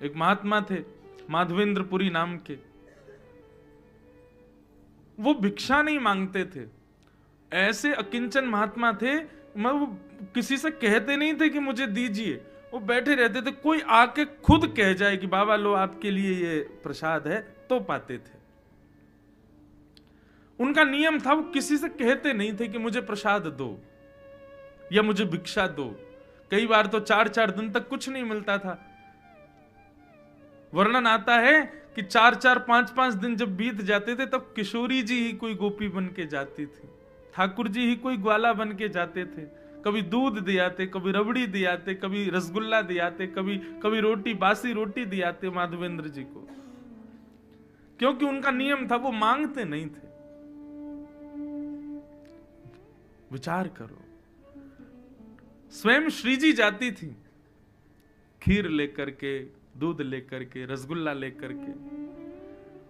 एक महात्मा थे माधवेंद्रपुरी नाम के, वो भिक्षा नहीं मांगते थे, ऐसे अकिंचन महात्मा थे, वो किसी से कहते नहीं थे कि मुझे दीजिए, वो बैठे रहते थे, कोई आके खुद कह जाए कि बाबा लो आपके लिए ये प्रसाद है, तो पाते थे। उनका नियम था, वो किसी से कहते नहीं थे कि मुझे प्रसाद दो या मुझे भिक्षा दो। कई बार तो 4-4 दिन तक कुछ नहीं मिलता था। वर्णन आता है कि 4-4, 5-5 दिन जब बीत जाते थे तब किशोरी जी ही कोई गोपी बन के जाती थी, ठाकुर जी ही कोई ग्वाला बन के जाते थे। कभी दूध दियाते, कभी रबड़ी दियाते, कभी रसगुल्ला दियाते, कभी रोटी, बासी रोटी दियाते माधवेंद्र जी को, क्योंकि उनका नियम था, वो मांगते नहीं थे। विचार करो, स्वयं श्री जी जाती थी खीर लेकर के, दूध लेकर के, रसगुल्ला लेकर के,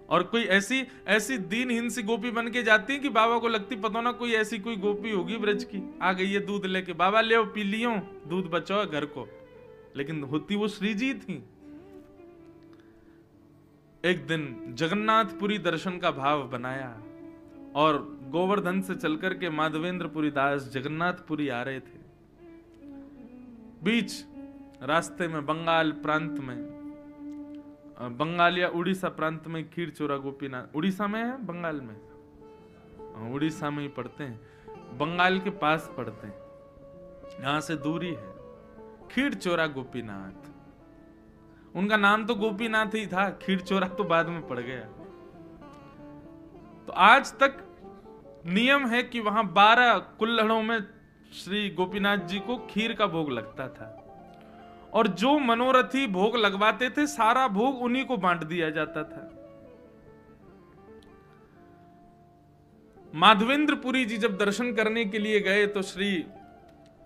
और कोई ऐसी दीनहीन सी गोपी बन के जाती कि बाबा को लगती पता ना कोई ऐसी कोई गोपी होगी ब्रज की, आ गई है दूध लेके, बाबा ले पी लियो, दूध बचाओ घर को, लेकिन होती वो श्री जी थी। एक दिन जगन्नाथपुरी दर्शन का भाव बनाया और गोवर्धन से चलकर के माधवेंद्रपुरी दास जगन्नाथपुरी आ रहे थे। बीच रास्ते में बंगाल प्रांत में, बंगाल या उड़ीसा प्रांत में खीरचोरा गोपीनाथ, उड़ीसा में है बंगाल में, उड़ीसा में ही पड़ते हैं, बंगाल के पास पड़ते हैं, यहां से दूरी है। खीरचोरा गोपीनाथ, उनका नाम तो गोपीनाथ ही था, खीरचोरा तो बाद में पड़ गया। तो आज तक नियम है कि वहां 12 कुल्हड़ों में श्री गोपीनाथ जी को खीर का भोग लगता था, और जो मनोरथी भोग लगवाते थे सारा भोग उन्हीं को बांट दिया जाता था। माधवेंद्रपुरी जी जब दर्शन करने के लिए गए तो श्री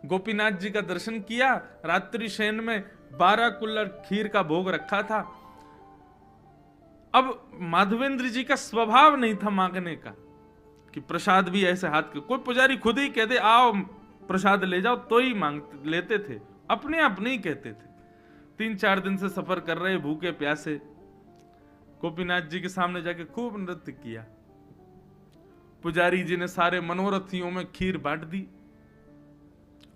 गोपीनाथ जी का दर्शन किया, रात्रि शयन में 12 कुल्हड़ खीर का भोग रखा था। अब माधवेंद्र जी का स्वभाव नहीं था मांगने का कि प्रसाद भी ऐसे हाथ के, कोई पुजारी खुद ही कहते आओ प्रसाद ले जाओ तो ही मांगते लेते थे, अपने आप नहीं कहते थे। 3-4 दिन से सफर कर रहे भूखे प्यासे, गोपीनाथ जी के सामने जाके खूब नृत्य किया। पुजारी जी ने सारे मनोरथियों में खीर बांट दी,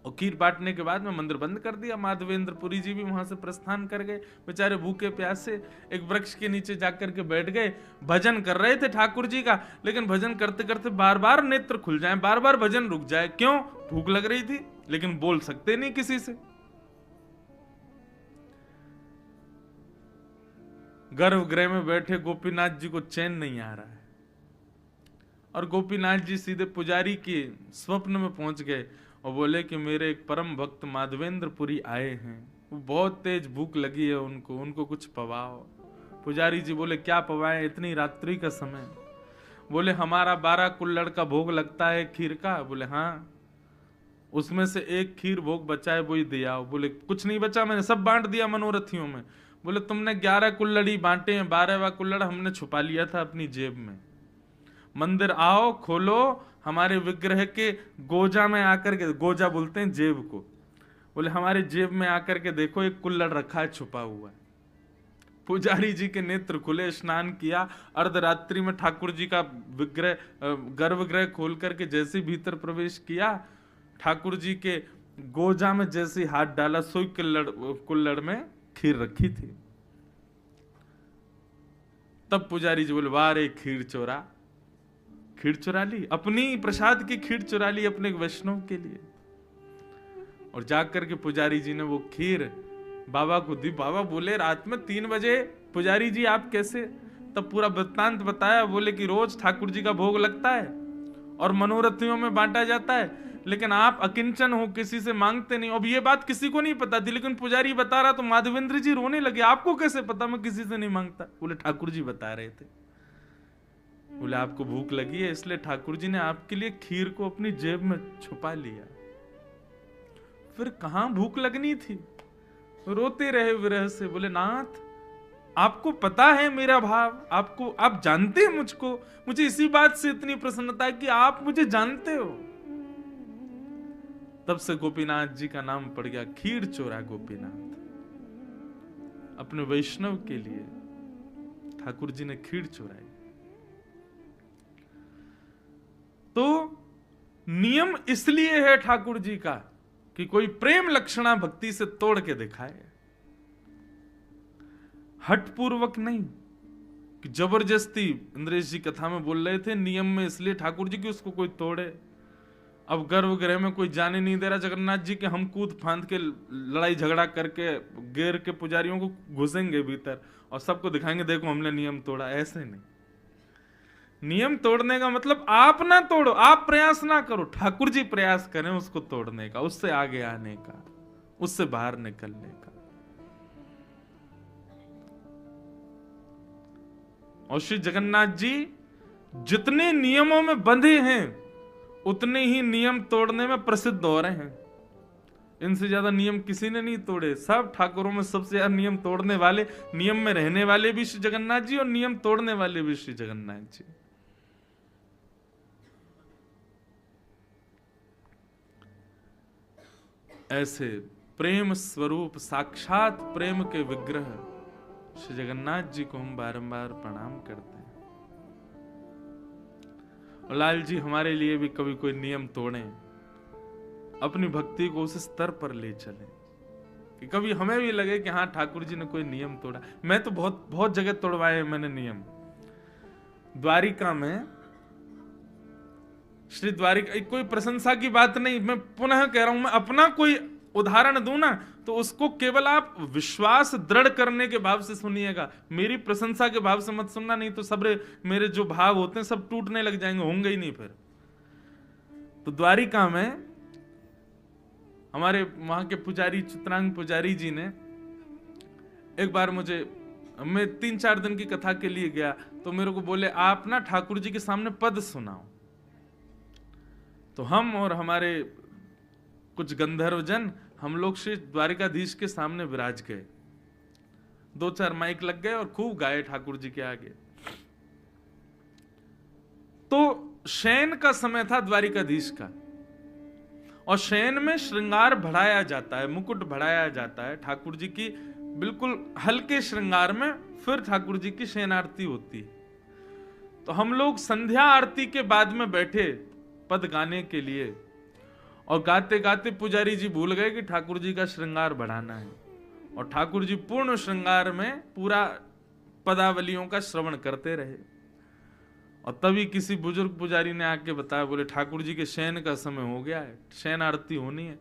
और खीर बांटने के बाद में मंदिर बंद कर दिया। माधवेंद्रपुरी जी भी वहां से प्रस्थान कर गए, बेचारे भूखे प्यासे एक वृक्ष के नीचे जाकर के बैठ गए। भजन कर रहे थे ठाकुर जी का, लेकिन भजन करते करते बार बार नेत्र खुल जाए, बार बार भजन रुक जाए। क्यों? भूख लग रही थी, लेकिन बोल सकते नहीं किसी से। गर्भगृह में बैठे गोपीनाथ जी को चैन नहीं आ रहा है, और गोपीनाथ जी सीधे पुजारी के स्वप्न में पहुंच गए और बोले कि मेरे एक परम भक्त माधवेंद्रपुरी आए हैं, वो बहुत तेज भूख लगी है उनको कुछ पवाओ। पुजारी जी बोले क्या पवाएं इतनी रात्रि का समय? बोले हमारा 12 कुल्हड़ का भोग लगता है खीर का। बोले हाँ, उसमें से एक खीर भोग बचा है, वही दे आओ। बोले कुछ नहीं बचा, मैंने सब बांट दिया मनोरथियों में। बोले तुमने 11 कुल्हड़ ही बांटे हैं, 12वां कुल्हड़ हमने छुपा लिया था अपनी जेब में। मंदिर आओ, खोलो, हमारे विग्रह के गोजा में आकर के, गोजा बोलते हैं जेब को, बोले हमारे जेब में आकर के देखो एक कुल्हड़ रखा है छुपा हुआ है। पुजारी जी के नेत्र खुले, स्नान किया, अर्धरात्रि में ठाकुर जी का विग्रह गर्भगृह खोल करके जैसे भीतर प्रवेश किया, ठाकुर जी के गोजा में जैसे हाथ डाला, सोई कुल्हड़ में खीर रखी थी। तब पुजारी जी बोले वाह रे खीर चोरा, खीर चुरा ली, अपनी प्रसाद की खीर चुरा ली अपने वैष्णव के लिए। और जाकर के पुजारी जी ने वो खीर बाबा को दी। बाबा बोले रात में 3 बजे पुजारी जी आप कैसे? तब पूरा वृत्तांत बताया। बोले कि रोज ठाकुर जी का भोग लगता है और मनोरथियों में बांटा जाता है, लेकिन आप अकिंचन हो, किसी से मांगते नहीं। अब ये बात किसी को नहीं पता थी, लेकिन पुजारी बता रहा तो माधवेंद्र जी रोने लगे, आपको कैसे पता मैं किसी से नहीं मांगता? बोले ठाकुर जी बता रहे थे। बोले आपको भूख लगी है इसलिए ठाकुर जी ने आपके लिए खीर को अपनी जेब में छुपा लिया। फिर कहां भूख लगनी थी? रोते रहे विरह से। बोले नाथ आपको पता है मेरा भाव, आपको, आप जानते हैं मुझको, मुझे इसी बात से इतनी प्रसन्नता है कि आप मुझे जानते हो। तब से गोपीनाथ जी का नाम पड़ गया खीर चोरा गोपीनाथ। अपने वैष्णव के लिए ठाकुर जी ने खीर चुराई। तो नियम इसलिए है ठाकुर जी का कि कोई प्रेम लक्षणा भक्ति से तोड़ के दिखाए, हट पूर्वक नहीं कि जबरदस्ती। इंद्रेश जी कथा में बोल रहे थे नियम में इसलिए ठाकुर जी की उसको कोई तोड़े। अब गर्भगृह में कोई जाने नहीं दे रहा जगन्नाथ जी के, हम कूद फांद के लड़ाई झगड़ा करके गेर के पुजारियों को घुसेंगे भीतर और सबको दिखाएंगे देखो हमने नियम तोड़ा। ऐसे नहीं, नियम तोड़ने का मतलब आप ना तोड़ो, आप प्रयास ना करो, ठाकुर जी प्रयास करें उसको तोड़ने का, उससे आगे आने का, उससे बाहर निकलने का। और श्री जगन्नाथ जी जितने नियमों में बंधे हैं उतने ही नियम तोड़ने में प्रसिद्ध हो रहे हैं। इनसे ज्यादा नियम किसी ने नहीं तोड़े। सब ठाकुरों में सबसे ज्यादा नियम तोड़ने वाले, नियम में रहने वाले भी श्री जगन्नाथ जी और नियम तोड़ने वाले भी श्री जगन्नाथ जी। ऐसे प्रेम स्वरूप साक्षात प्रेम के विग्रह श्री जगन्नाथ जी को हम बारंबार प्रणाम करते हैं। और लाल जी हमारे लिए भी कभी कोई नियम तोड़े, अपनी भक्ति को उस स्तर पर ले चले कि कभी हमें भी लगे कि हाँ ठाकुर जी ने कोई नियम तोड़ा। मैं तो बहुत बहुत जगह तोड़वाए मैंने नियम। द्वारिका में श्री द्वारिका, कोई प्रशंसा की बात नहीं, मैं पुनः कह रहा हूं, मैं अपना कोई उदाहरण दूं ना तो उसको केवल आप विश्वास दृढ़ करने के भाव से सुनिएगा, मेरी प्रशंसा के भाव से मत सुनना, नहीं तो सब मेरे जो भाव होते हैं सब टूटने लग जाएंगे, होंगे ही नहीं फिर। तो द्वारिका में हमारे वहां के पुजारी चित्रांग पुजारी जी ने एक बार मुझे, मैं 3-4 दिन की कथा के लिए गया तो मेरे को बोले आप ना ठाकुर जी के सामने पद सुनाओ। तो हम और हमारे कुछ गंधर्व जन, हम लोग श्री द्वारिकाधीश के सामने विराज गए, 2-4 माइक लग गए और खूब गाए ठाकुर जी के आगे। तो शयन का समय था द्वारिकाधीश का, और शयन में श्रृंगार बढ़ाया जाता है, मुकुट बढ़ाया जाता है ठाकुर जी की, बिल्कुल हल्के श्रृंगार में फिर ठाकुर जी की शयन आरती होती है। तो हम लोग संध्या आरती के बाद में बैठे पद गाने के लिए, और गाते गाते पुजारी जी भूल गए कि ठाकुर जी का श्रृंगार बढ़ाना है, और ठाकुर जी पूर्ण श्रृंगार में पूरा पदावलियों का श्रवण करते रहे। और तभी किसी बुजुर्ग पुजारी ने आके बताया, बोले ठाकुर जी के शयन का समय हो गया है, शयन आरती होनी है।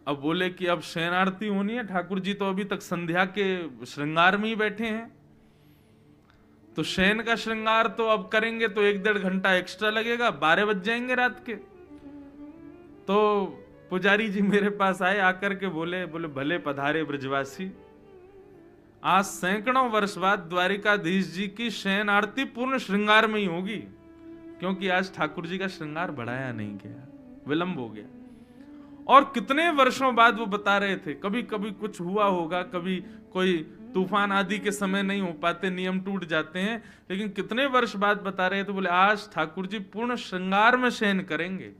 अब बोले कि अब शयन आरती होनी है, ठाकुर जी तो अभी तक संध्या के श्रृंगार में ही बैठे हैं, तो शयन का श्रृंगार तो अब करेंगे तो 1-1.5 घंटा एक्स्ट्रा लगेगा, 12 बज जाएंगे रात के। तो पुजारी जी मेरे पास आए, आकर के बोले भले पधारे ब्रजवासी, आज सैकड़ों वर्ष बाद द्वारिकाधीश जी की शयन आरती पूर्ण श्रृंगार में ही होगी, क्योंकि आज ठाकुर जी का श्रृंगार बढ़ाया नहीं गया, विलंब हो गया। और कितने वर्षों बाद वो बता रहे थे, कभी कभी कुछ हुआ होगा, कभी कोई तूफान आदि के समय नहीं हो पाते, नियम टूट जाते हैं, लेकिन कितने वर्ष बाद बता रहे थे, बोले आज ठाकुर जी पूर्ण श्रृंगार में शयन करेंगे।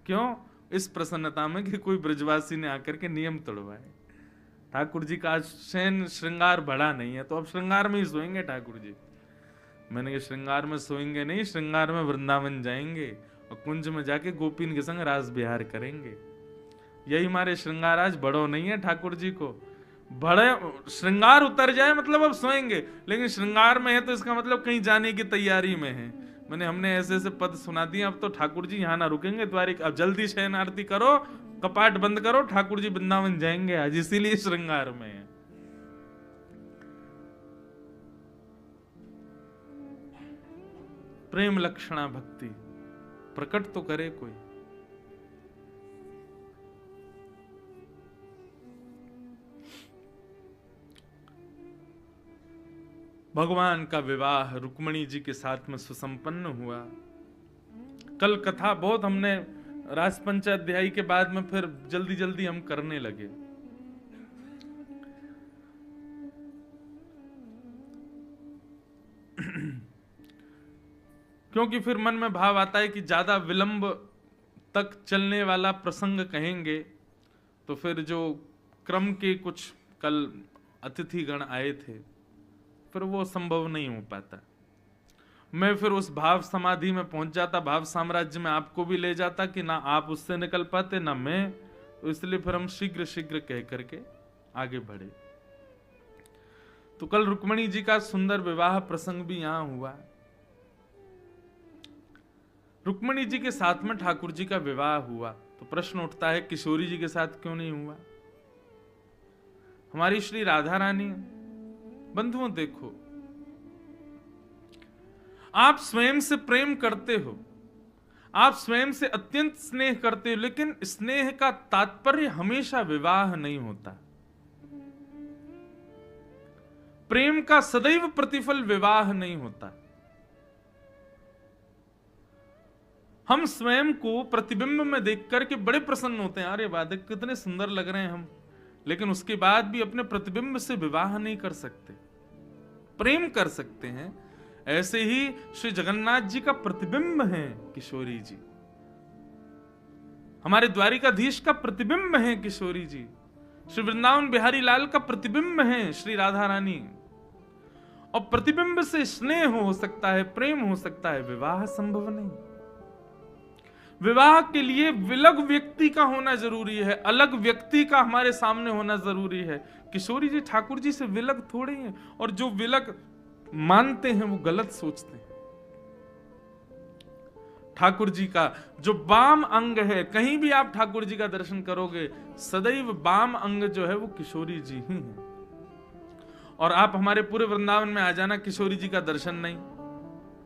क्यों? इस प्रसन्नता में कि कोई ब्रजवासी ने आकर के नियम तोड़वाए। ठाकुर जी का आज शयन श्रृंगार बढ़ा नहीं है, तो अब श्रृंगार में ही सोएंगे ठाकुर जी। मैंने कहा श्रृंगार में सोएंगे नहीं, श्रृंगार में वृंदावन जाएंगे और कुंज में जाके गोपीन के संग रास विहार करेंगे। यही हमारे श्रृंगार आज बड़ो नहीं है ठाकुर जी को, बड़े श्रृंगार उतर जाए मतलब अब सोएंगे, लेकिन श्रृंगार में है तो इसका मतलब कहीं जाने की तैयारी में है। मैंने हमने ऐसे ऐसे पद सुना दिए, अब तो ठाकुर जी यहाँ ना रुकेंगे द्वारिका, अब जल्दी शयन आरती करो, कपाट बंद करो, ठाकुर जी वृंदावन जाएंगे आज, इसीलिए श्रृंगार में है। प्रेम लक्षणा भक्ति प्रकट तो करे कोई। भगवान का विवाह रुक्मणी जी के साथ में सुसंपन्न हुआ। कल कथा बहुत हमने रास पंचाध्यायी के बाद में फिर जल्दी जल्दी हम करने लगे। क्योंकि फिर मन में भाव आता है कि ज्यादा विलंब तक चलने वाला प्रसंग कहेंगे तो फिर जो क्रम के कुछ कल अतिथिगण आए थे, फिर वो संभव नहीं हो पाता। मैं फिर उस भाव समाधि में पहुंच जाता, भाव साम्राज्य में आपको भी ले जाता कि ना आप उससे निकल पाते ना मैं, तो इसलिए फिर हम शीघ्र शीघ्र कह करके आगे बढ़े। तो कल रुक्मणी जी का सुंदर विवाह प्रसंग भी यहां हुआ। रुक्मणी जी के साथ में ठाकुर जी का विवाह हुआ, तो प्रश्न उठता है किशोरी जी के साथ क्यों नहीं हुआ? हमारी श्री राधा रानी, बंधुओं देखो, आप स्वयं से प्रेम करते हो, आप स्वयं से अत्यंत स्नेह करते हो, लेकिन स्नेह का तात्पर्य हमेशा विवाह नहीं होता। प्रेम का सदैव प्रतिफल विवाह नहीं होता। हम स्वयं को प्रतिबिंब में देख करके बड़े प्रसन्न होते हैं, अरे वाह कितने सुंदर लग रहे हैं हम, लेकिन उसके बाद भी अपने प्रतिबिंब से विवाह नहीं कर सकते, प्रेम कर सकते हैं। ऐसे ही श्री जगन्नाथ जी का प्रतिबिंब है किशोरी जी, हमारे द्वारिकाधीश का प्रतिबिंब है किशोरी जी, श्री वृंदावन बिहारी लाल का प्रतिबिंब है श्री राधा रानी। और प्रतिबिंब से स्नेह हो सकता है, प्रेम हो सकता है, विवाह संभव नहीं। विवाह के लिए विलग व्यक्ति का होना जरूरी है, अलग व्यक्ति का हमारे सामने होना जरूरी है। किशोरी जी ठाकुर जी से विलग थोड़े हैं, और जो विलग मानते हैं वो गलत सोचते हैं। ठाकुर जी का जो वाम अंग है, कहीं भी आप ठाकुर जी का दर्शन करोगे सदैव वाम अंग जो है वो किशोरी जी ही है। और आप हमारे पूरे वृंदावन में आ जाना, किशोरी जी का दर्शन नहीं,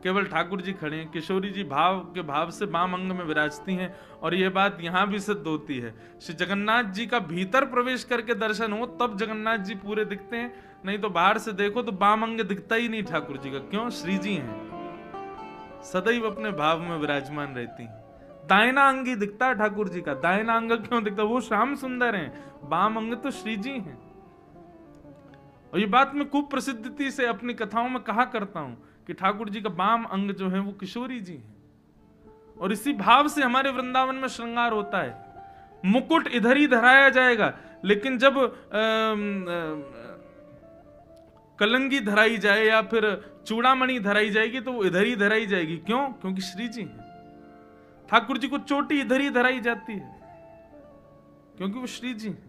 केवल ठाकुर जी खड़े हैं। किशोरी जी भाव के भाव से वाम अंग में विराजती हैं, और यह बात यहां भी सिद्ध होती है। श्री जगन्नाथ जी का भीतर प्रवेश करके दर्शन हो तब जगन्नाथ जी पूरे दिखते हैं, नहीं तो बाहर से देखो तो वाम अंग दिखता ही नहीं ठाकुर जी का। क्यों? श्री जी हैं, सदैव अपने भाव में विराजमान रहती हैं। दाहिना अंग ही दिखता है ठाकुर जी का, दाहिना अंग क्यों दिखता? वो श्याम सुंदर हैं, वाम अंग तो श्री जी हैं। और ये बात मैं खूब प्रसिद्धि से अपनी कथाओं में कहा करता हूं कि ठाकुर जी का वाम अंग जो है वो किशोरी जी हैं, और इसी भाव से हमारे वृंदावन में श्रृंगार होता है। मुकुट इधर ही धराया जाएगा, लेकिन जब कलंगी धराई जाए या फिर चूड़ामणि धराई जाएगी तो वो इधर ही धराई जाएगी। क्यों? क्योंकि श्री जी हैं। ठाकुर जी को चोटी इधर ही धराई जाती है क्योंकि वो श्री जी हैं।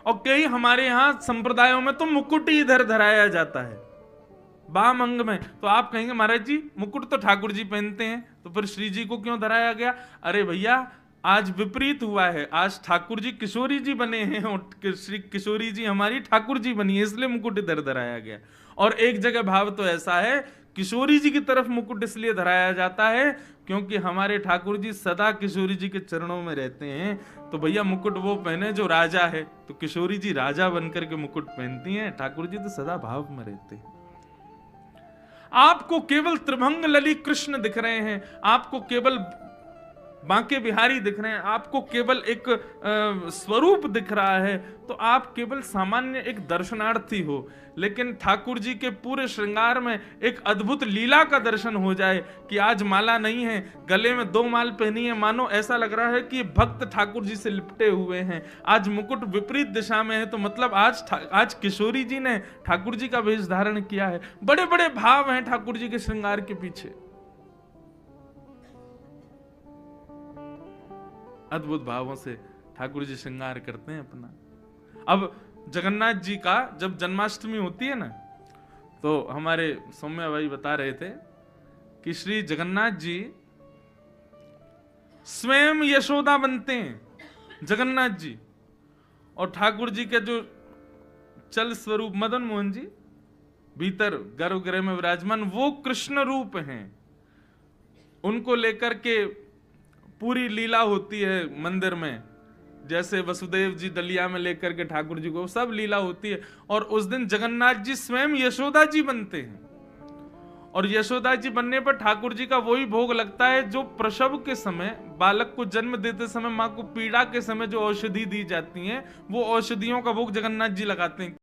और कई हमारे यहां संप्रदायों में तो मुकुट ही इधर धराया जाता है वाम अंग में। तो आप कहेंगे महाराज जी मुकुट तो ठाकुर जी पहनते हैं, तो फिर श्री जी को क्यों धराया गया? अरे भैया आज विपरीत हुआ है, आज ठाकुर जी किशोरी जी बने हैं और श्री किशोरी जी हमारी ठाकुर जी बनी है, इसलिए मुकुट इधर धराया गया। और एक जगह भाव तो ऐसा है, किशोरी जी की तरफ मुकुट इसलिए धराया जाता है क्योंकि हमारे ठाकुर जी सदा किशोरी जी के चरणों में रहते हैं। तो भैया मुकुट वो पहने जो राजा है, तो किशोरी जी राजा बनकर के मुकुट पहनती हैं, ठाकुर जी तो सदा भाव में रहते हैं। आपको केवल त्रिभंग लली कृष्ण दिख रहे हैं, आपको केवल बांके बिहारी दिख रहे हैं, आपको केवल एक स्वरूप दिख रहा है, तो आप केवल सामान्य एक दर्शनार्थी हो। लेकिन ठाकुर जी के पूरे श्रृंगार में एक अद्भुत लीला का दर्शन हो जाए कि आज माला नहीं है, गले में 2 माल पहनी है, मानो ऐसा लग रहा है कि भक्त ठाकुर जी से लिपटे हुए हैं। आज मुकुट विपरीत दिशा में है, तो मतलब आज किशोरी जी ने ठाकुर जी का वेश धारण किया है। बड़े बड़े भाव हैं ठाकुर जी के श्रृंगार के पीछे, अद्भुत भावों से ठाकुर जी श्रृंगार करते हैं अपना। अब जगन्नाथ जी का जब जन्माष्टमी होती है ना, तो हमारे सौम्या भाई बता रहे थे कि श्री जगन्नाथ जी स्वयं यशोदा बनते हैं जगन्नाथ जी, और ठाकुर जी के जो चल स्वरूप मदन मोहन जी भीतर गर्भगृह में विराजमान वो कृष्ण रूप हैं। उनको लेकर के पूरी लीला होती है मंदिर में, जैसे वसुदेव जी दलिया में लेकर के ठाकुर जी को, सब लीला होती है। और उस दिन जगन्नाथ जी स्वयं यशोदा जी बनते हैं, और यशोदा जी बनने पर ठाकुर जी का वही भोग लगता है जो प्रसव के समय, बालक को जन्म देते समय मां को पीड़ा के समय जो औषधि दी जाती है, वो औषधियों का भोग जगन्नाथ जी लगाते हैं।